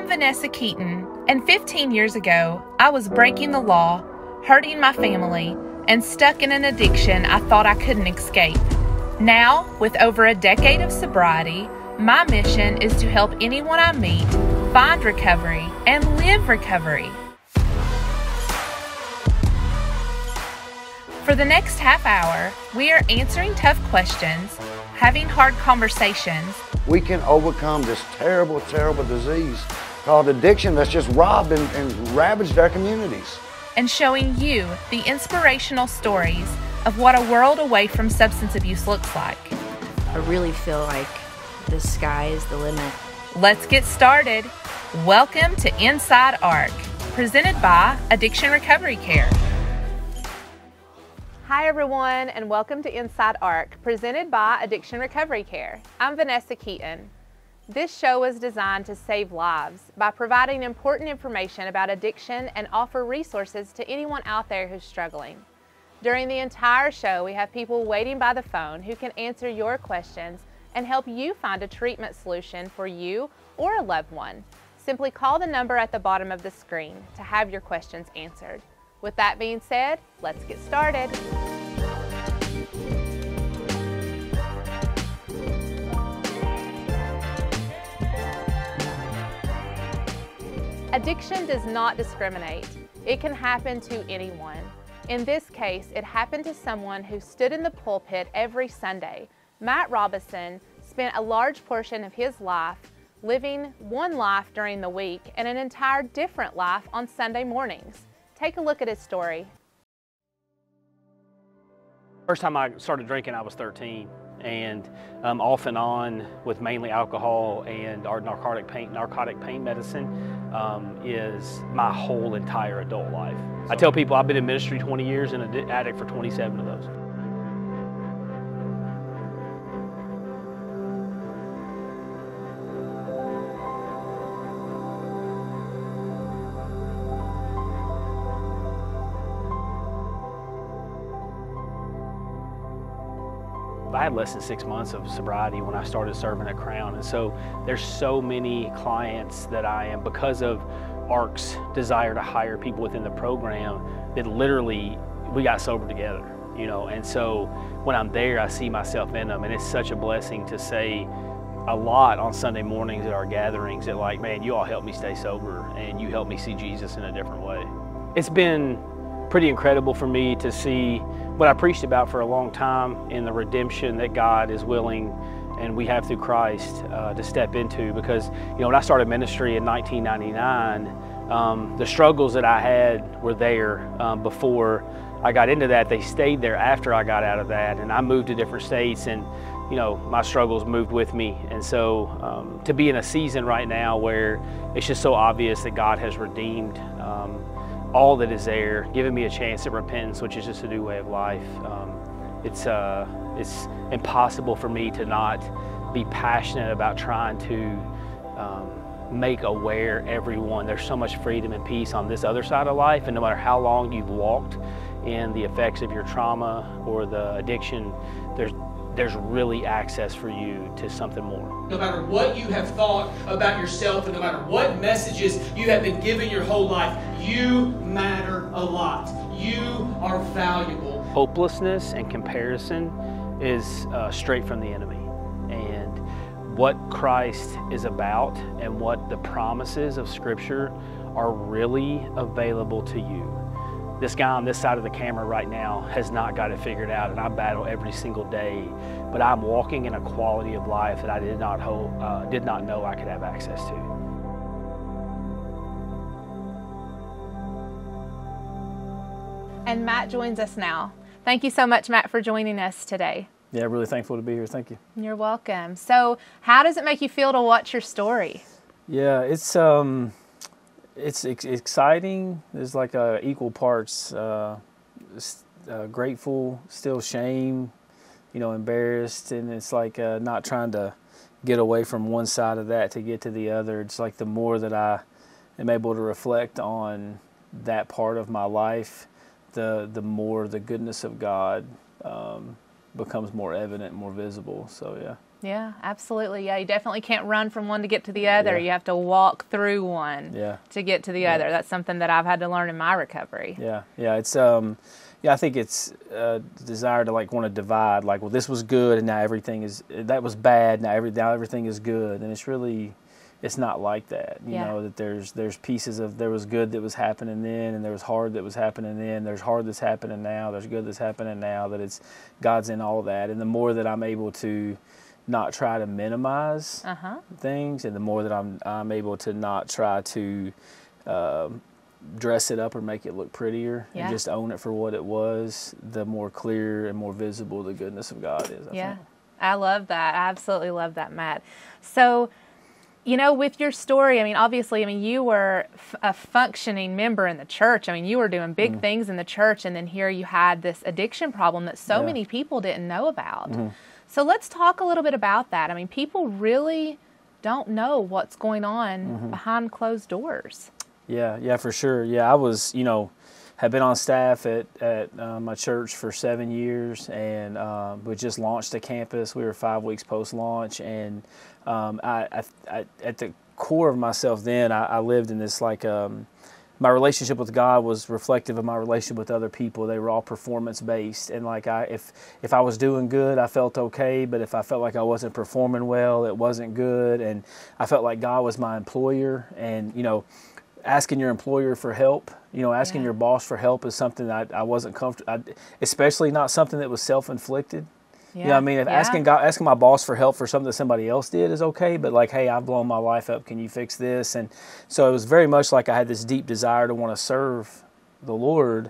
I'm Vanessa Keaton, and 15 years ago, I was breaking the law, hurting my family, and stuck in an addiction I thought I couldn't escape. Now, with over a decade of sobriety, my mission is to help anyone I meet find recovery and live recovery. For the next half hour, we are answering tough questions, having hard conversations. We can overcome this terrible, terrible disease called addiction that's just robbed and ravaged our communities. And showing you the inspirational stories of what a world away from substance abuse looks like. I really feel like the sky is the limit. Let's get started. Welcome to Inside ARC, presented by Addiction Recovery Care. Hi everyone, and welcome to Inside ARC, presented by Addiction Recovery Care. I'm Vanessa Keaton. This show is designed to save lives by providing important information about addiction and offer resources to anyone out there who's struggling. During the entire show, we have people waiting by the phone who can answer your questions and help you find a treatment solution for you or a loved one. Simply call the number at the bottom of the screen to have your questions answered. With that being said, let's get started. Addiction does not discriminate. It can happen to anyone. In this case, it happened to someone who stood in the pulpit every Sunday. Matt Robison spent a large portion of his life living one life during the week and an entire different life on Sunday mornings. Take a look at his story. First time I started drinking, I was 13, and off and on with mainly alcohol and our narcotic pain medicine is my whole entire adult life. I tell people I've been in ministry 20 years and an addict for 27 of those. I had less than 6 months of sobriety when I started serving at Crown, and so there's so many clients that I am, because of ARC's desire to hire people within the program, that literally we got sober together, you know, and so when I'm there, I see myself in them, and it's such a blessing to say a lot on Sunday mornings at our gatherings that, like, man, you all helped me stay sober, and you helped me see Jesus in a different way. It's been pretty incredible for me to see what I preached about for a long time in the redemption that God is willing and we have through Christ to step into, because, you know, when I started ministry in 1999, the struggles that I had were there before I got into that. They stayed there after I got out of that, and I moved to different states, and, you know, my struggles moved with me. And so to be in a season right now where it's just so obvious that God has redeemed all that is there, giving me a chance at repentance, which is just a new way of life. It's impossible for me to not be passionate about trying to make aware everyone. There's so much freedom and peace on this other side of life, and no matter how long you've walked in the effects of your trauma or the addiction, there's really access for you to something more. No matter what you have thought about yourself, and no matter what messages you have been given your whole life, you matter a lot. You are valuable. Hopelessness and comparison is straight from the enemy. And what Christ is about and what the promises of Scripture are really available to you. This guy on this side of the camera right now has not got it figured out, and I battle every single day, but I'm walking in a quality of life that I did not know I could have access to. And Matt joins us now. Thank you so much, Matt, for joining us today. Yeah, really thankful to be here. Thank you. You're welcome. So how does it make you feel to watch your story? Yeah, it's exciting. There's like equal parts grateful, still shame, you know, embarrassed, and it's like not trying to get away from one side of that to get to the other. It's like the more that I am able to reflect on that part of my life, the more the goodness of God becomes more evident, more visible. So yeah. Yeah, absolutely. Yeah, you definitely can't run from one to get to the other. You have to walk through one to get to the other. That's something that I've had to learn in my recovery. Yeah, it's I think it's a desire to like want to divide. Like, well, this was good, and now that was bad. Now everything is good, and it's not like that. You know, that there's pieces of, there was good that was happening then, and there was hard that was happening then. There's hard that's happening now. There's good that's happening now. That it's God's in all that, and the more that I'm able to not try to minimize things, and the more that I'm able to not try to dress it up or make it look prettier, and just own it for what it was, the more clear and more visible the goodness of God is. I think. I love that. I absolutely love that, Matt. So, you know, with your story, I mean, obviously, I mean, you were a functioning member in the church. I mean, you were doing big things in the church, and then here you had this addiction problem that so many people didn't know about. So let's talk a little bit about that. I mean, people really don't know what's going on behind closed doors. Yeah, for sure. Yeah, I was, had been on staff at my church for 7 years, and we just launched a campus. We were 5 weeks post-launch, and I at the core of myself then, I lived in this like my relationship with God was reflective of my relationship with other people. They were all performance-based, and like if I was doing good, I felt okay, but if I felt like I wasn't performing well, it wasn't good, and I felt like God was my employer, and asking your employer for help, asking your boss for help is something that I wasn't comfortable, especially not something that was self-inflicted. You know what I mean? If asking my boss for help for something that somebody else did is okay, but like, hey, I've blown my life up, can you fix this? And so it was very much like I had this deep desire to want to serve the Lord,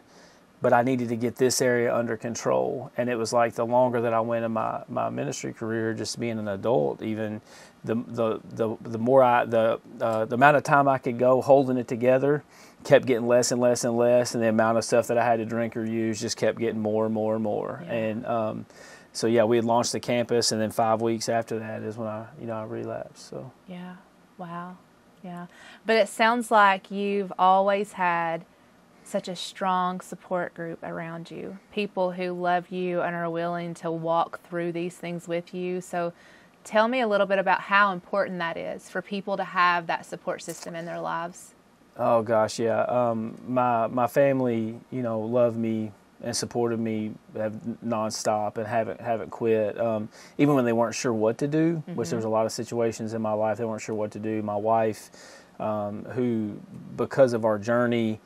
but I needed to get this area under control. And it was like the longer that I went in my ministry career, just being an adult, even the more the amount of time I could go holding it together kept getting less and less and less, and the amount of stuff that I had to drink or use just kept getting more and more and more. And so we had launched the campus, and then 5 weeks after that is when I relapsed. So Wow, but it sounds like you've always had such a strong support group around you, people who love you and are willing to walk through these things with you. So tell me a little bit about how important that is for people to have that support system in their lives. Oh gosh, yeah. My family, loved me and supported me nonstop and haven't quit. Even when they weren't sure what to do, which there was a lot of situations in my life they weren't sure what to do. My wife, who because of our journey,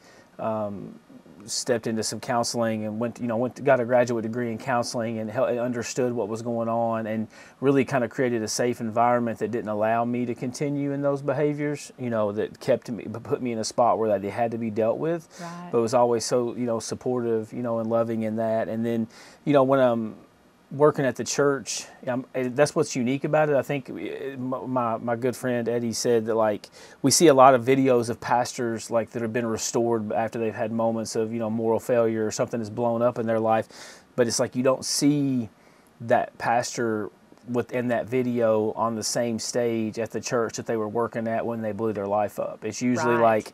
stepped into some counseling and got a graduate degree in counseling and understood what was going on, and really kind of created a safe environment that didn't allow me to continue in those behaviors, that put me in a spot where they had to be dealt with. Right. But was always so, supportive, and loving in that. And then, when I'm working at the church, that's what's unique about it. I think my good friend Eddie said that like we see a lot of videos of pastors like that have been restored after they've had moments of moral failure or something that's blown up in their life, but it's like you don't see that pastor within that video on the same stage at the church that they were working at when they blew their life up. It's usually like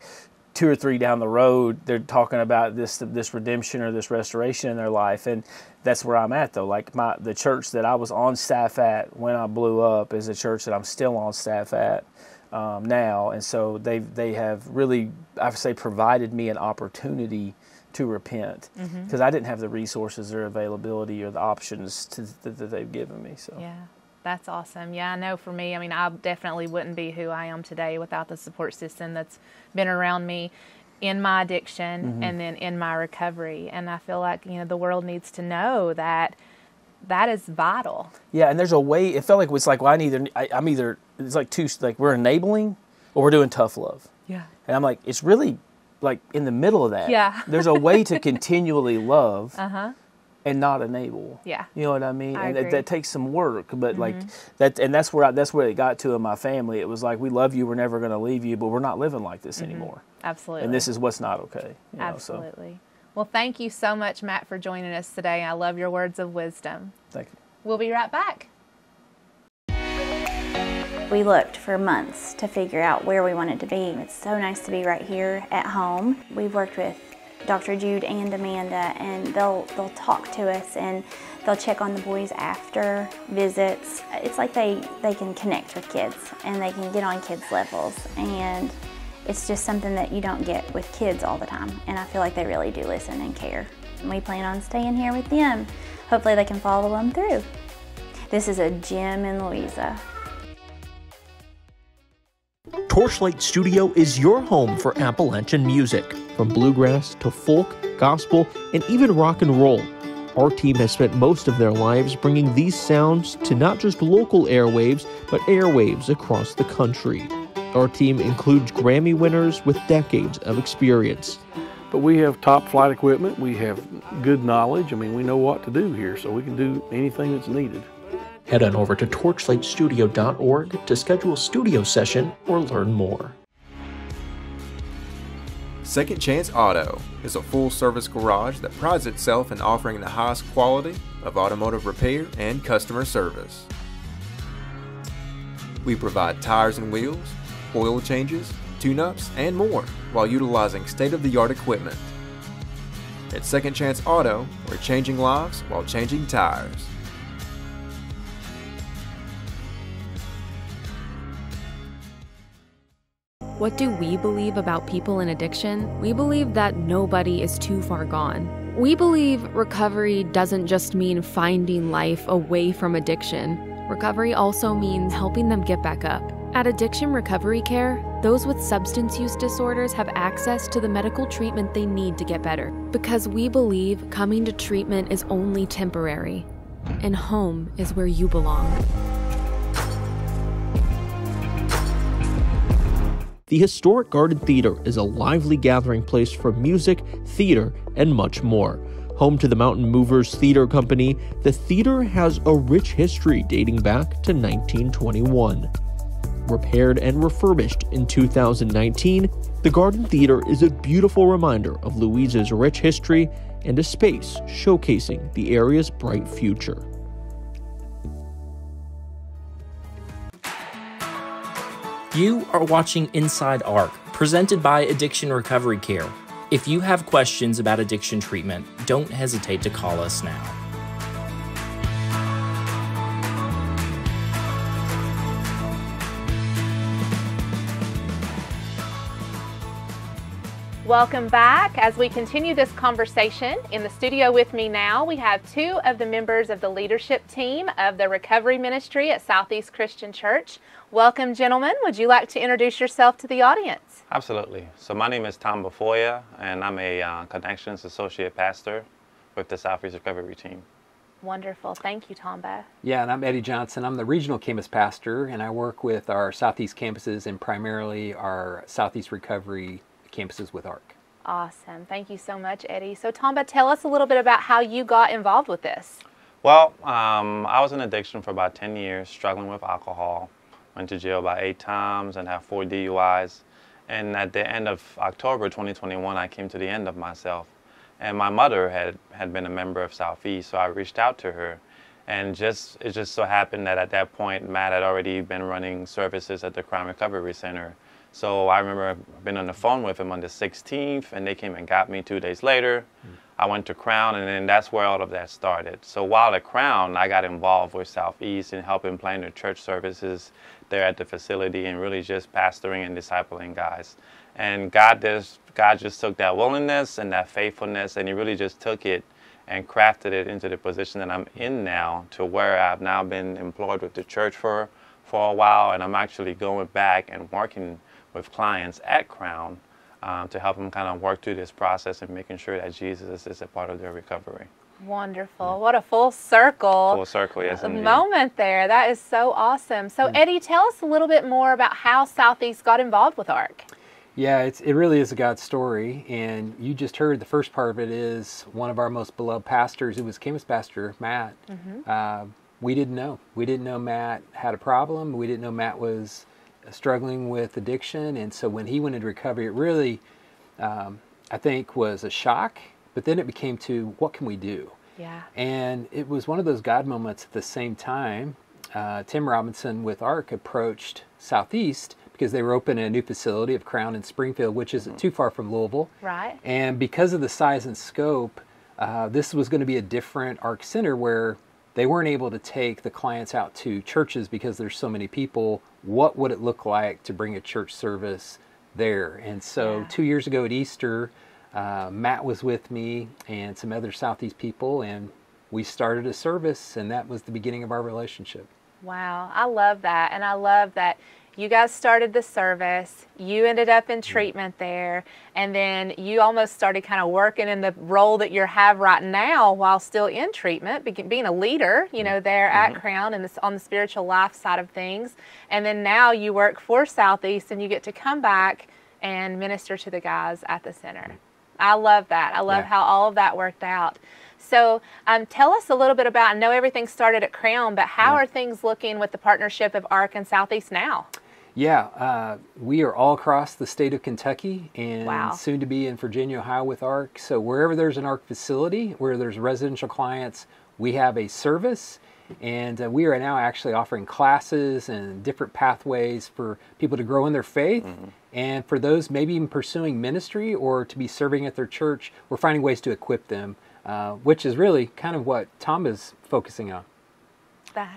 2 or 3 down the road, they're talking about this redemption or this restoration in their life, and that's where I'm at though. Like the church that I was on staff at when I blew up is a church that I'm still on staff at now, and so they have really, I would say, provided me an opportunity to repent because I didn't have the resources or availability or the options that they've given me. So yeah. That's awesome. Yeah, I know for me, I mean, I definitely wouldn't be who I am today without the support system that's been around me in my addiction and then in my recovery. And I feel like, the world needs to know that is vital. Yeah, and there's a way, it felt like it was like, well, I'm either, it's like we're enabling or we're doing tough love. Yeah. And I'm like, it's really like in the middle of that. Yeah. There's a way to continually love. And not enable. Yeah. You know what I mean? I and agree. that takes some work, but like that, and that's where it got to in my family. It was like, we love you, we're never going to leave you, but we're not living like this anymore. Absolutely. And this is what's not okay. Absolutely. Well, thank you so much, Matt, for joining us today. I love your words of wisdom. Thank you. We'll be right back. We looked for months to figure out where we wanted to be. It's so nice to be right here at home. We've worked with Dr. Jude and Amanda, and they'll talk to us, and They'll check on the boys after visits. It's like they can connect with kids and they can get on kids' levels. And it's just something that you don't get with kids all the time. And I feel like they really do listen and care. And we plan on staying here with them. Hopefully they can follow them through. This is a gem in Louisa. Torchlight Studio is your home for Appalachian music, from bluegrass to folk, gospel, and even rock and roll. Our team has spent most of their lives bringing these sounds to not just local airwaves, but airwaves across the country. Our team includes Grammy winners with decades of experience. But we have top flight equipment, we have good knowledge. I mean, we know what to do here, so we can do anything that's needed. Head on over to torchlightstudio.org to schedule a studio session or learn more. Second Chance Auto is a full-service garage that prides itself in offering the highest quality of automotive repair and customer service. We provide tires and wheels, oil changes, tune-ups, and more while utilizing state-of-the-art equipment. At Second Chance Auto, we're changing lives while changing tires. What do we believe about people in addiction? We believe that nobody is too far gone. We believe recovery doesn't just mean finding life away from addiction. Recovery also means helping them get back up. At Addiction Recovery Care, those with substance use disorders have access to the medical treatment they need to get better. Because we believe coming to treatment is only temporary, and home is where you belong. The historic Garden Theater is a lively gathering place for music, theater, and much more. Home to the Mountain Movers Theater Company, the theater has a rich history dating back to 1921. Repaired and refurbished in 2019, the Garden Theater is a beautiful reminder of Louisa's rich history and a space showcasing the area's bright future. You are watching Inside ARC, presented by Addiction Recovery Care. If you have questions about addiction treatment, don't hesitate to call us now. Welcome back. As we continue this conversation, in the studio with me now, we have two of the members of the leadership team of the Recovery Ministry at Southeast Christian Church. Welcome, gentlemen. Would you like to introduce yourself to the audience? Absolutely. So my name is Tom Bofoya, and I'm a Connections Associate Pastor with the Southeast Recovery team. Wonderful. Thank you, Tomba. Yeah, and I'm Eddie Johnson. I'm the Regional Campus Pastor, and I work with our Southeast campuses and primarily our Southeast Recovery campuses with ARC. Awesome. Thank you so much, Eddie. So Tomba, tell us a little bit about how you got involved with this. Well, I was in addiction for about 10 years, struggling with alcohol. Went to jail about 8 times and had 4 DUIs. And at the end of October 2021, I came to the end of myself. And my mother had been a member of Southeast, so I reached out to her. And it just so happened that at that point, Matt had already been running services at the Crime Recovery Center. So I remember being on the phone with him on the 16th, and they came and got me 2 days later. I went to Crown, and then that's where all of that started. So while at Crown, I got involved with Southeast and helping plan the church services there at the facility and really just pastoring and discipling guys. And God just took that willingness and that faithfulness, and he really just took it and crafted it into the position that I'm in now, to where I've now been employed with the church for a while, and I'm actually going back and working with clients at Crown to help them kind of work through this process and making sure that Jesus is a part of their recovery. Wonderful. What a full circle. Full circle, yes, indeed. Moment there. That is so awesome. So Eddie, tell us a little bit more about how Southeast got involved with ARC. Yeah, it really is a God story, and you just heard the first part of it is one of our most beloved pastors, who was campus pastor, Matt. We didn't know. We didn't know Matt had a problem. We didn't know Matt was struggling with addiction, and so when he went into recovery, it really, I think, was a shock, but then it became to, what can we do? Yeah. And it was one of those God moments. At the same time, Tim Robinson with ARC approached Southeast because they were opening a new facility of Crown in Springfield, which isn't too far from Louisville. Right. And because of the size and scope, this was going to be a different ARC center where they weren't able to take the clients out to churches because there's so many people. What would it look like to bring a church service there? And so 2 years ago at Easter, Matt was with me and some other Southeast people, and we started a service, and that was the beginning of our relationship. Wow, I love that. And I love that you guys started the service, you ended up in treatment there, and then you almost started kind of working in the role that you have right now while still in treatment, being a leader, you know, there at Crown and on the spiritual life side of things. And then now you work for Southeast and you get to come back and minister to the guys at the center. I love that. I love how all of that worked out. So tell us a little bit about, I know everything started at Crown, but how are things looking with the partnership of ARC and Southeast now? Yeah, we are all across the state of Kentucky and soon to be in Virginia, Ohio with ARC. So wherever there's an ARC facility, where there's residential clients, we have a service. And we are now actually offering classes and different pathways for people to grow in their faith. And for those maybe even pursuing ministry or to be serving at their church, we're finding ways to equip them, which is really kind of what Tom is focusing on.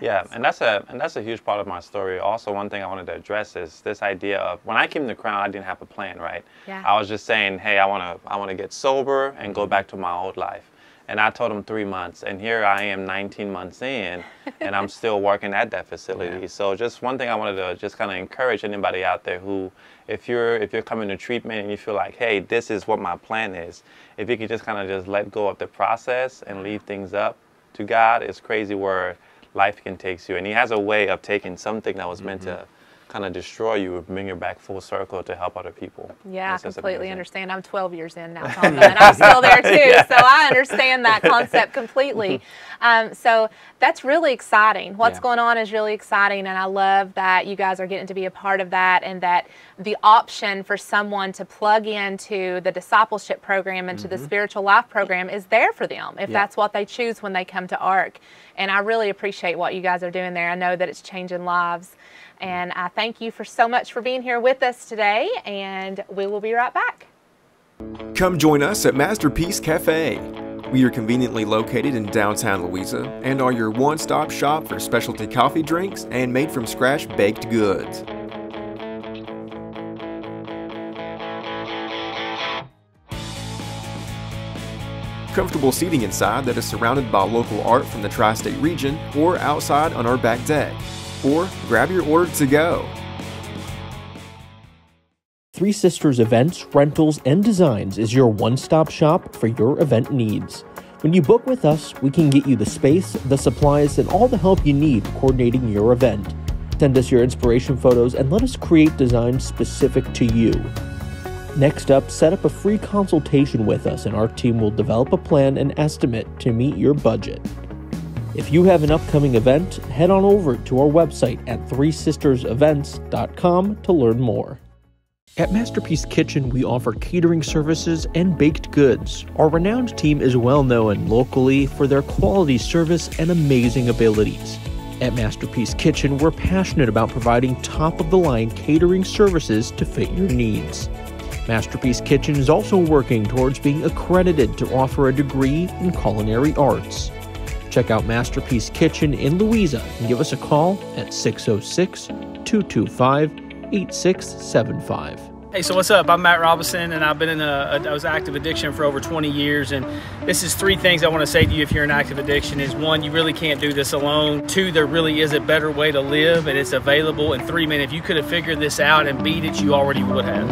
Yeah, and that's a huge part of my story. Also, one thing I wanted to address is this idea of when I came to Crown, I didn't have a plan, right? I was just saying, hey, I want to get sober and go back to my old life. And I told him 3 months, and here I am 19 months in, and I'm still working at that facility. So just one thing I wanted to just kind of encourage anybody out there who, if you're coming to treatment and you feel like, hey, this is what my plan is, if you could just kind of just let go of the process and leave things up to God, it's crazy where life can take you. And he has a way of taking something that was meant to kind of destroy you and bring you back full circle to help other people. Yeah, I completely understand. I'm 12 years in now, Tom, and I'm still there too, so I understand that concept completely. So that's really exciting. What's going on is really exciting, and I love that you guys are getting to be a part of that, and that the option for someone to plug into the discipleship program and to the spiritual life program is there for them if that's what they choose when they come to ARC. And I really appreciate what you guys are doing there. I know that it's changing lives. And I thank you so much for being here with us today, and we will be right back. Come join us at Masterpiece Cafe. We are conveniently located in downtown Louisa and are your one-stop shop for specialty coffee drinks and made-from-scratch baked goods. Comfortable seating inside that is surrounded by local art from the tri-state region or outside on our back deck. Or grab your order to go. Three Sisters Events, Rentals, and Designs is your one-stop shop for your event needs. When you book with us, we can get you the space, the supplies, and all the help you need coordinating your event. Send us your inspiration photos and let us create designs specific to you. Next up, set up a free consultation with us and our team will develop a plan and estimate to meet your budget. If you have an upcoming event, head on over to our website at threesistersevents.com to learn more. At Masterpiece Kitchen, we offer catering services and baked goods. Our renowned team is well known locally for their quality service and amazing abilities. At Masterpiece Kitchen, we're passionate about providing top-of-the-line catering services to fit your needs. Masterpiece Kitchen is also working towards being accredited to offer a degree in culinary arts. Check out Masterpiece Kitchen in Louisa and give us a call at 606-225-8675. Hey, so what's up? I'm Matt Robison, and I've been in I was active addiction for over 20 years, and this is 3 things I want to say to you if you're in active addiction is 1, you really can't do this alone. 2, there really is a better way to live, and it's available. And 3, man, if you could have figured this out and beat it, you already would have.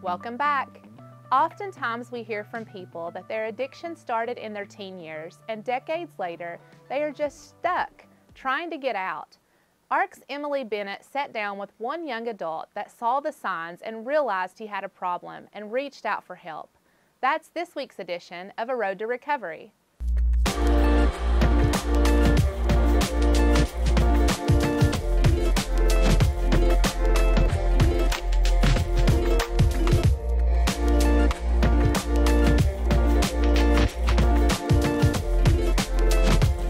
Welcome back. Oftentimes we hear from people that their addiction started in their teen years and decades later they are just stuck trying to get out. ARC's Emily Bennett sat down with one young adult that saw the signs and realized he had a problem and reached out for help. That's this week's edition of A Road to Recovery.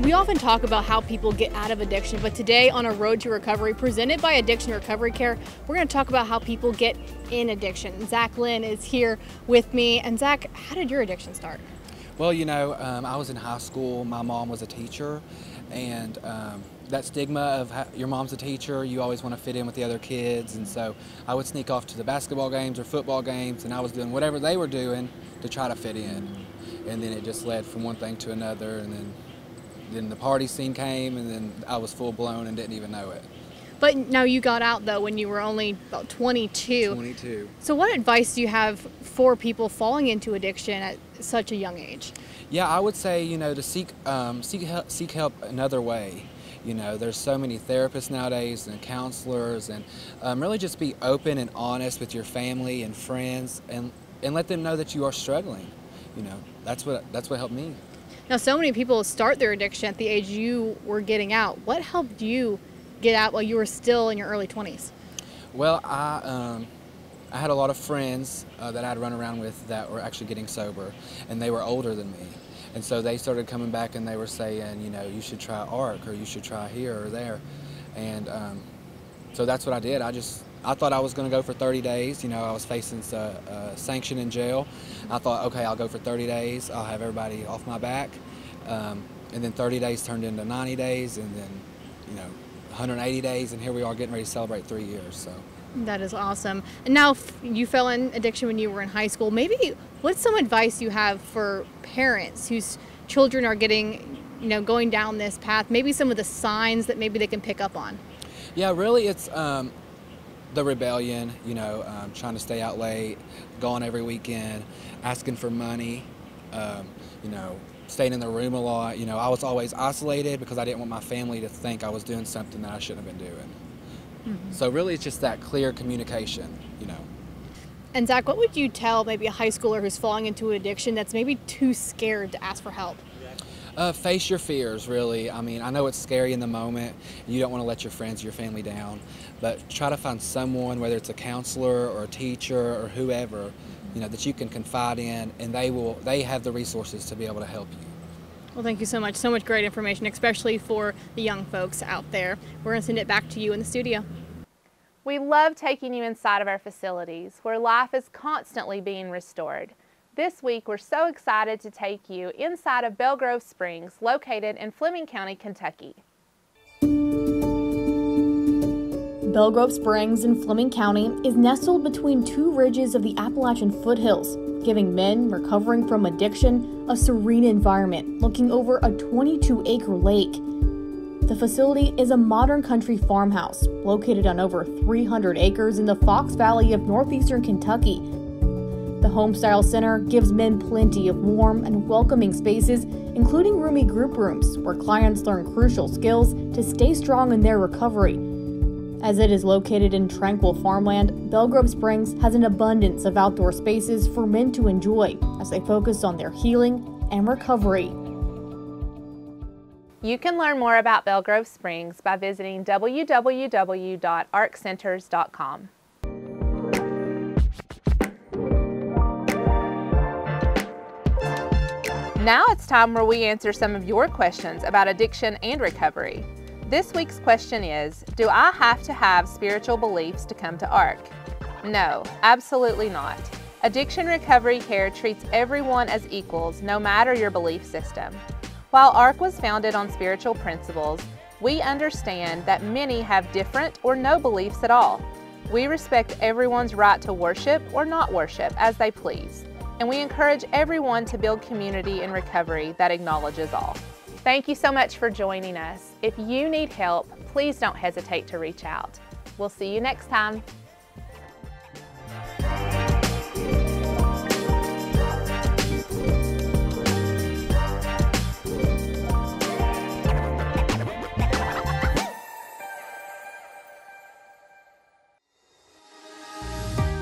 We often talk about how people get out of addiction, but today on A Road to Recovery, presented by Addiction Recovery Care, we're going to talk about how people get in addiction. Zach Lynn is here with me. And Zach, how did your addiction start? Well, you know, I was in high school. My mom was a teacher, and that stigma of your mom's a teacher, you always want to fit in with the other kids, and so I would sneak off to the basketball games or football games, and I was doing whatever they were doing to try to fit in. And then it just led from one thing to another, and then the party scene came, and then I was full blown and didn't even know it. But now you got out though when you were only about 22. 22. So what advice do you have for people falling into addiction at such a young age? Yeah, I would say, you know, to seek help another way. You know, there's so many therapists nowadays and counselors, and really just be open and honest with your family and friends, and let them know that you are struggling. You know, that's what helped me. Now, so many people start their addiction at the age you were getting out. What helped you get out while you were still in your early 20s? Well, I had a lot of friends that I'd run around with that were actually getting sober, and they were older than me. And so they started coming back and they were saying, you know, you should try ARC, or you should try here or there. And so that's what I did. I thought I was going to go for 30 days. You know, I was facing sanction in jail. I thought, okay, I'll go for 30 days. I'll have everybody off my back. And then 30 days turned into 90 days, and then, you know, 180 days, and here we are getting ready to celebrate 3 years. So. That is awesome. And now you fell in addiction when you were in high school. Maybe what's some advice you have for parents whose children are getting, you know, going down this path? Maybe some of the signs that maybe they can pick up on. Yeah, really, it's the rebellion. You know, trying to stay out late, gone every weekend, asking for money. You know, staying in the room a lot. You know, I was always isolated because I didn't want my family to think I was doing something that I shouldn't have been doing. Mm-hmm. So really it's just that clear communication, you know. And Zach, what would you tell maybe a high schooler who's falling into addiction that's maybe too scared to ask for help? Face your fears, really. I mean, I know it's scary in the moment, and you don't want to let your friends or your family down, but try to find someone, whether it's a counselor or a teacher or whoever, you know, that you can confide in, and they have the resources to be able to help you. Well, thank you so much. So much great information, especially for the young folks out there. We're going to send it back to you in the studio. We love taking you inside of our facilities where life is constantly being restored. This week, we're so excited to take you inside of Belgrove Springs, located in Fleming County, Kentucky. Belgrove Springs in Fleming County is nestled between two ridges of the Appalachian foothills, giving men recovering from addiction a serene environment looking over a 22-acre lake. The facility is a modern country farmhouse located on over 300 acres in the Fox Valley of northeastern Kentucky. The Homestyle Center gives men plenty of warm and welcoming spaces, including roomy group rooms where clients learn crucial skills to stay strong in their recovery. As it is located in tranquil farmland, Belgrove Springs has an abundance of outdoor spaces for men to enjoy as they focus on their healing and recovery. You can learn more about Belgrove Springs by visiting www.arccenters.com. Now it's time where we answer some of your questions about addiction and recovery. This week's question is, do I have to have spiritual beliefs to come to ARC? No, absolutely not. Addiction Recovery Care treats everyone as equals, no matter your belief system. While ARC was founded on spiritual principles, we understand that many have different or no beliefs at all. We respect everyone's right to worship or not worship as they please, and we encourage everyone to build community in recovery that acknowledges all. Thank you so much for joining us. If you need help, please don't hesitate to reach out. We'll see you next time.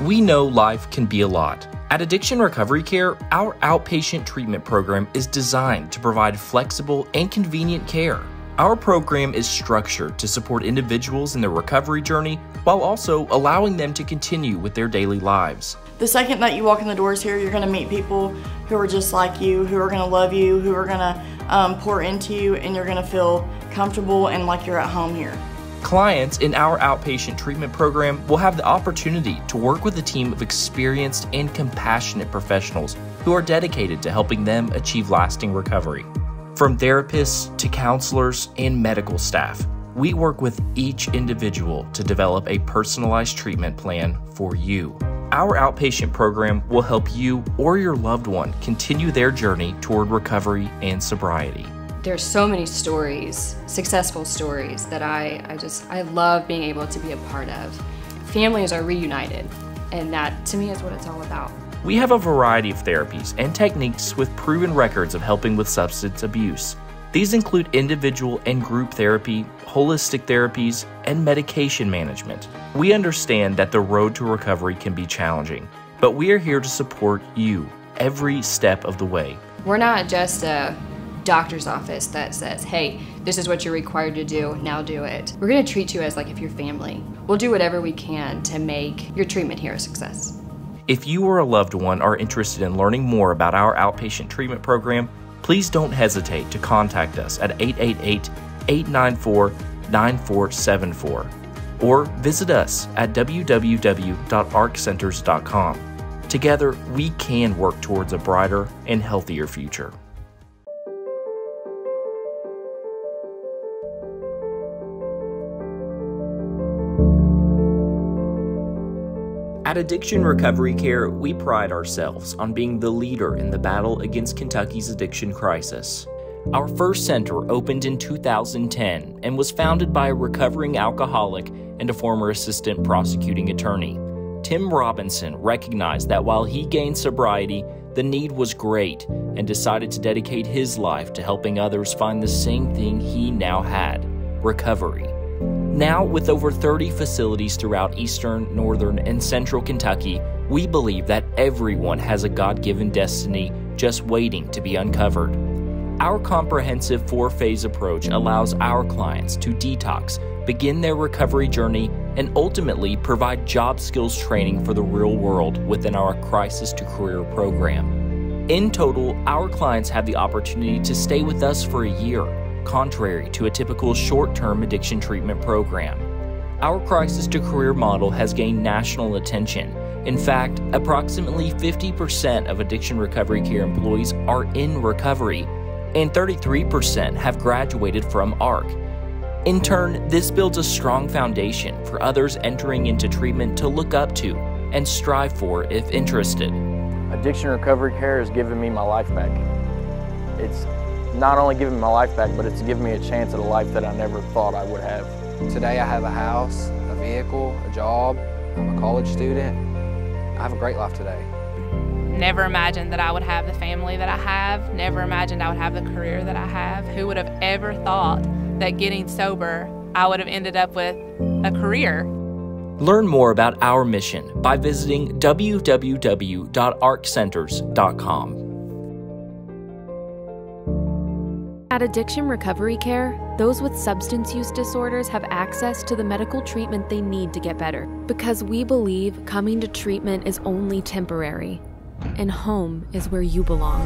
We know life can be a lot. At Addiction Recovery Care, our outpatient treatment program is designed to provide flexible and convenient care. Our program is structured to support individuals in their recovery journey while also allowing them to continue with their daily lives. The second that you walk in the doors here, you're going to meet people who are just like you, who are going to love you, who are going to pour into you, and you're going to feel comfortable and like you're at home here. Clients in our outpatient treatment program will have the opportunity to work with a team of experienced and compassionate professionals who are dedicated to helping them achieve lasting recovery. From therapists to counselors and medical staff, we work with each individual to develop a personalized treatment plan for you. Our outpatient program will help you or your loved one continue their journey toward recovery and sobriety. There's so many stories, successful stories, that I love being able to be a part of. Families are reunited, and that to me is what it's all about. We have a variety of therapies and techniques with proven records of helping with substance abuse. These include individual and group therapy, holistic therapies, and medication management. We understand that the road to recovery can be challenging, but we are here to support you every step of the way. We're not just a doctor's office that says, hey, this is what you're required to do, now do it. We're going to treat you as like if you're family. We'll do whatever we can to make your treatment here a success. If you or a loved one are interested in learning more about our outpatient treatment program, please don't hesitate to contact us at 888-894-9474 or visit us at www.arccenters.com. Together, we can work towards a brighter and healthier future. At Addiction Recovery Care, we pride ourselves on being the leader in the battle against Kentucky's addiction crisis. Our first center opened in 2010 and was founded by a recovering alcoholic and a former assistant prosecuting attorney. Tim Robinson recognized that while he gained sobriety, the need was great and decided to dedicate his life to helping others find the same thing he now had: recovery. Now, with over 30 facilities throughout eastern, northern, and central Kentucky, we believe that everyone has a God-given destiny just waiting to be uncovered. Our comprehensive 4-phase approach allows our clients to detox, begin their recovery journey, and ultimately provide job skills training for the real world within our Crisis to Career program. In total, our clients have the opportunity to stay with us for a year, contrary to a typical short-term addiction treatment program. Our Crisis to Career model has gained national attention. In fact, approximately 50% of addiction recovery care employees are in recovery, and 33% have graduated from ARC. In turn, this builds a strong foundation for others entering into treatment to look up to and strive for if interested. Addiction recovery care has given me my life back. It's not only giving me my life back, but it's given me a chance at a life that I never thought I would have. Today I have a house, a vehicle, a job, I'm a college student. I have a great life today. Never imagined that I would have the family that I have. Never imagined I would have the career that I have. Who would have ever thought that getting sober, I would have ended up with a career? Learn more about our mission by visiting www.arccenters.com. At Addiction Recovery Care, those with substance use disorders have access to the medical treatment they need to get better, because we believe coming to treatment is only temporary, and home is where you belong.